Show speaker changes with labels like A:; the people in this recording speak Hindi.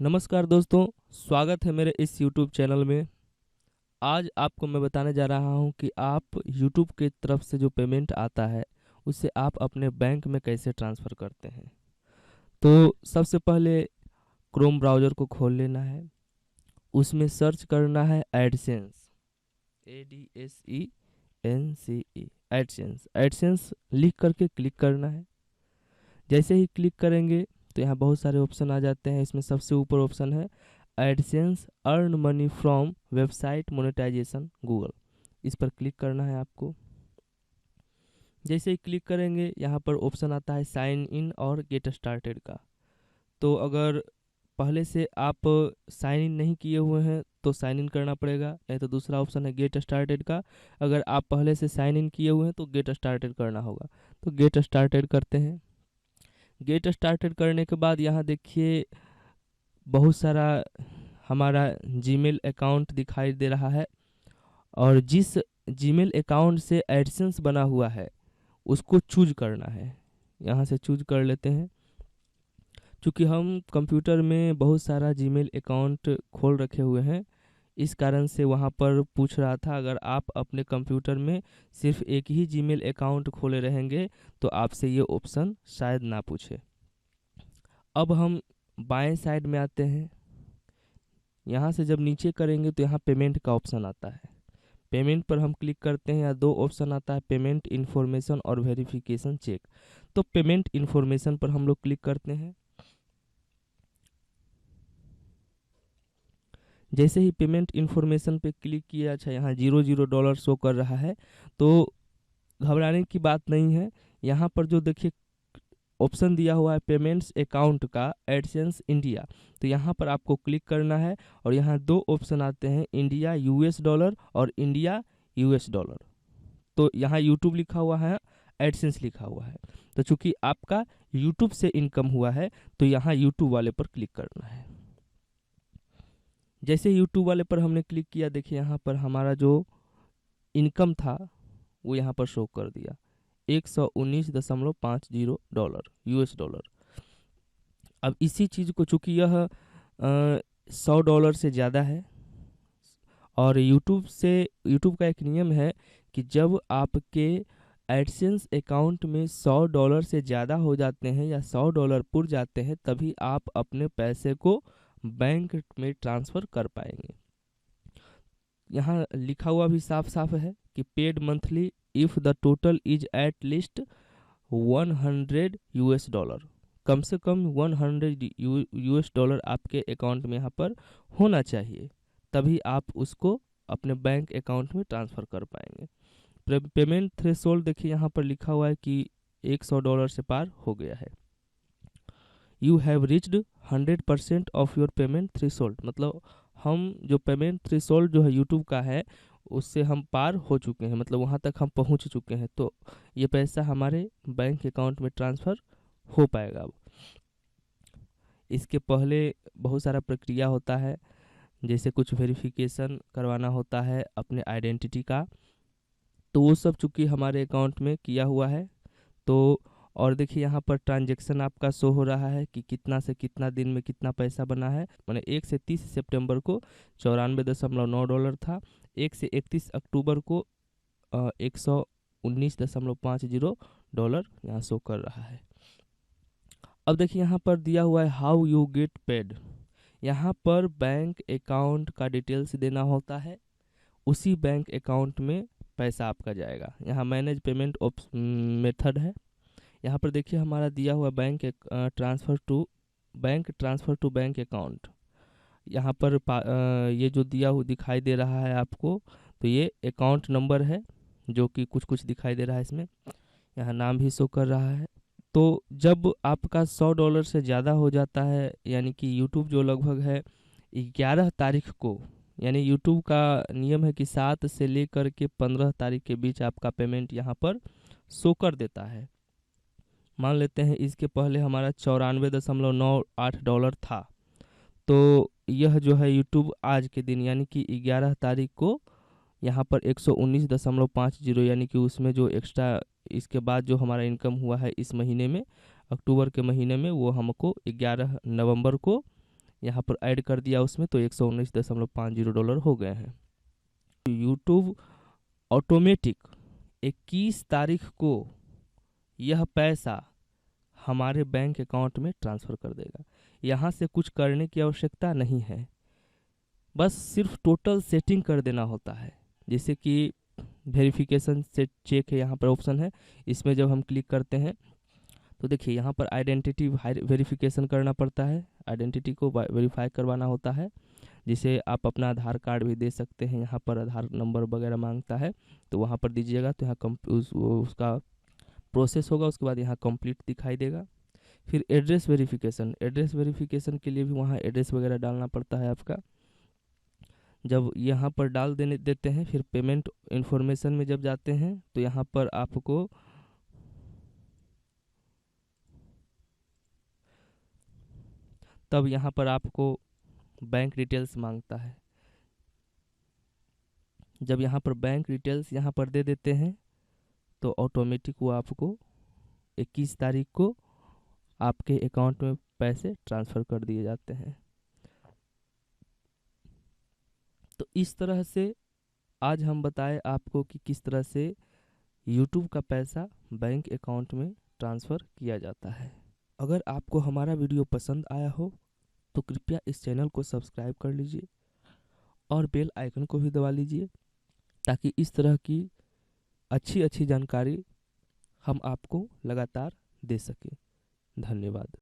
A: नमस्कार दोस्तों, स्वागत है मेरे इस YouTube चैनल में। आज आपको मैं बताने जा रहा हूं कि आप YouTube की तरफ से जो पेमेंट आता है उसे आप अपने बैंक में कैसे ट्रांसफ़र करते हैं। तो सबसे पहले क्रोम ब्राउज़र को खोल लेना है, उसमें सर्च करना है एडसेंस, ADSENCE, एडसेंस। एडसेंस लिख करके क्लिक करना है। जैसे ही क्लिक करेंगे तो यहाँ बहुत सारे ऑप्शन आ जाते हैं। इसमें सबसे ऊपर ऑप्शन है AdSense earn money from website monetization Google. इस पर क्लिक करना है आपको। जैसे ही क्लिक करेंगे यहाँ पर ऑप्शन आता है साइन इन और गेट स्टार्टेड का। तो अगर पहले से आप साइन इन नहीं किए हुए हैं तो साइन इन करना पड़ेगा, नहीं तो दूसरा ऑप्शन है गेट स्टार्टेड का। अगर आप पहले से साइन इन किए हुए हैं तो गेट स्टार्टेड करना होगा। तो गेट स्टार्टेड करते हैं। गेट स्टार्टेड करने के बाद यहाँ देखिए बहुत सारा हमारा जीमेल अकाउंट दिखाई दे रहा है, और जिस जीमेल अकाउंट से एडसेंस बना हुआ है उसको चूज करना है। यहाँ से चूज कर लेते हैं। चूँकि हम कंप्यूटर में बहुत सारा जीमेल अकाउंट खोल रखे हुए हैं, इस कारण से वहाँ पर पूछ रहा था। अगर आप अपने कंप्यूटर में सिर्फ एक ही जीमेल अकाउंट खोले रहेंगे तो आपसे ये ऑप्शन शायद ना पूछे। अब हम बाएं साइड में आते हैं। यहाँ से जब नीचे करेंगे तो यहाँ पेमेंट का ऑप्शन आता है। पेमेंट पर हम क्लिक करते हैं, या दो ऑप्शन आता है पेमेंट इन्फॉर्मेशन और वेरिफिकेशन चेक। तो पेमेंट इन्फॉर्मेशन पर हम लोग क्लिक करते हैं। जैसे ही पेमेंट इन्फॉर्मेशन पे क्लिक किया, अच्छा यहाँ $0 शो कर रहा है, तो घबराने की बात नहीं है। यहाँ पर जो देखिए ऑप्शन दिया हुआ है पेमेंट्स अकाउंट का एडसेंस इंडिया, तो यहाँ पर आपको क्लिक करना है। और यहाँ दो ऑप्शन आते हैं, इंडिया $US और इंडिया $। तो यहाँ यूट्यूब लिखा हुआ है, एडसेंस लिखा हुआ है। तो चूंकि आपका यूट्यूब से इनकम हुआ है तो यहाँ यूट्यूब वाले पर क्लिक करना है। जैसे यूट्यूब वाले पर हमने क्लिक किया, देखिए यहाँ पर हमारा जो इनकम था वो यहाँ पर शो कर दिया, $119.50 अब इसी चीज़ को, चूँकि यह $100 से ज़्यादा है, और यूट्यूब का एक नियम है कि जब आपके एडसेंस अकाउंट में $100 से ज़्यादा हो जाते हैं या $100 पुर जाते हैं, तभी आप अपने पैसे को बैंक में ट्रांसफ़र कर पाएंगे। यहाँ लिखा हुआ भी साफ साफ है कि paid monthly if the total is at least $100। कम से कम $100 आपके अकाउंट में यहाँ पर होना चाहिए, तभी आप उसको अपने बैंक अकाउंट में ट्रांसफ़र कर पाएंगे। पेमेंट थ्रेशोल्ड देखिए यहाँ पर लिखा हुआ है कि $100 से पार हो गया है। You have reached 100% of your payment threshold, मतलब हम जो पेमेंट थ्रेशोल्ड जो है यूट्यूब का है उससे हम पार हो चुके हैं, मतलब वहाँ तक हम पहुँच चुके हैं। तो ये पैसा हमारे बैंक अकाउंट में ट्रांसफ़र हो पाएगा। अब इसके पहले बहुत सारा प्रक्रिया होता है, जैसे कुछ वेरिफिकेशन करवाना होता है अपने आइडेंटिटी का, तो वो सब चूँकि हमारे अकाउंट में किया हुआ है। तो और देखिए यहाँ पर ट्रांजैक्शन आपका शो हो रहा है कि कितना से कितना दिन में कितना पैसा बना है। मैंने 1 से 30 सितंबर को $94.9 था, 1 से 31 अक्टूबर को $119.50 यहाँ शो कर रहा है। अब देखिए यहाँ पर दिया हुआ है हाउ यू गेट पेड। यहाँ पर बैंक अकाउंट का डिटेल्स देना होता है, उसी बैंक अकाउंट में पैसा आपका जाएगा। यहाँ मैनेज पेमेंट मेथड है। यहाँ पर देखिए हमारा दिया हुआ bank transfer to bank account. यहाँ पर ये जो दिया हुआ दिखाई दे रहा है आपको, तो ये अकाउंट नंबर है जो कि कुछ कुछ दिखाई दे रहा है इसमें। यहाँ नाम भी शो कर रहा है। तो जब आपका $100 से ज़्यादा हो जाता है, यानी कि यूट्यूब जो लगभग है 11 तारीख को, यानी यूट्यूब का नियम है कि 7 से लेकर के 15 तारीख के बीच आपका पेमेंट यहाँ पर शो कर देता है। मान लेते हैं इसके पहले हमारा $94.98 था, तो यह जो है यूट्यूब आज के दिन यानी कि 11 तारीख को यहाँ पर 119.50, यानी कि उसमें जो एक्स्ट्रा इसके बाद जो हमारा इनकम हुआ है इस महीने में, अक्टूबर के महीने में, वो हमको 11 नवंबर को यहाँ पर ऐड कर दिया उसमें, तो $119.50 हो गए हैं। यूट्यूब ऑटोमेटिक 21 तारीख को यह पैसा हमारे बैंक अकाउंट में ट्रांसफ़र कर देगा। यहाँ से कुछ करने की आवश्यकता नहीं है, बस सिर्फ टोटल सेटिंग कर देना होता है। जैसे कि वेरिफिकेशन से चेक है, यहाँ पर ऑप्शन है, इसमें जब हम क्लिक करते हैं तो देखिए यहाँ पर आइडेंटिटी वेरिफिकेशन करना पड़ता है, आइडेंटिटी को वेरीफाई करवाना होता है, जिसे आप अपना आधार कार्ड भी दे सकते हैं। यहाँ पर आधार नंबर वगैरह मांगता है तो वहाँ पर दीजिएगा, तो यहाँ उसका प्रोसेस होगा, उसके बाद यहाँ कंप्लीट दिखाई देगा। फिर एड्रेस वेरिफिकेशन, एड्रेस वेरिफिकेशन के लिए भी वहाँ एड्रेस वगैरह डालना पड़ता है आपका। जब यहाँ पर डाल देते हैं, फिर पेमेंट इन्फॉर्मेशन में जब जाते हैं तो यहाँ पर आपको तब यहाँ पर आपको बैंक डिटेल्स मांगता है। जब यहाँ पर बैंक डिटेल्स यहाँ पर दे देते हैं तो ऑटोमेटिक वो आपको 21 तारीख को आपके अकाउंट में पैसे ट्रांसफ़र कर दिए जाते हैं। तो इस तरह से आज हम बताए आपको कि किस तरह से यूट्यूब का पैसा बैंक अकाउंट में ट्रांसफ़र किया जाता है। अगर आपको हमारा वीडियो पसंद आया हो तो कृपया इस चैनल को सब्सक्राइब कर लीजिए और बेल आइकन को भी दबा लीजिए, ताकि इस तरह की अच्छी जानकारी हम आपको लगातार दे सकें। धन्यवाद।